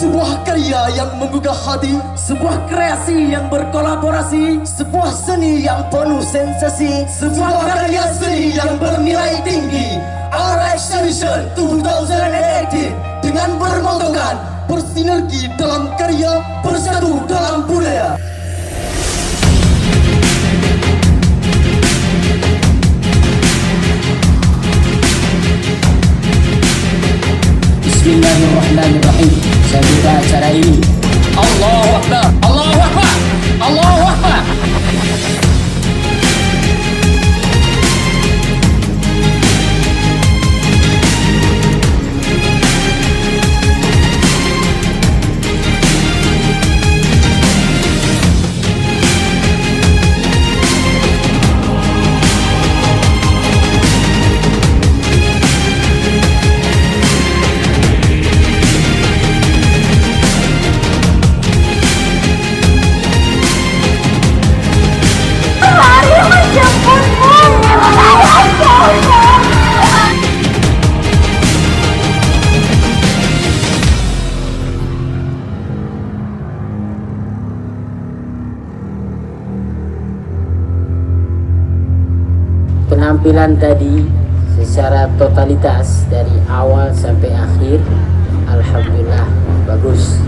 Sebuah karya yang menggugah hati, sebuah kreasi yang berkolaborasi, sebuah seni yang penuh sensasi, sebuah karya seni yang bernilai tinggi. Our Exhibition 2018 dengan bermotokan bersinergi dalam karya, bersatu dalam budaya. Bismillahirrahmanirrahim. Saya buka acara ini. Allahu Akbar, Allahu Akbar, Allahu Akbar. Penampilan tadi secara totalitas dari awal sampai akhir, alhamdulillah bagus.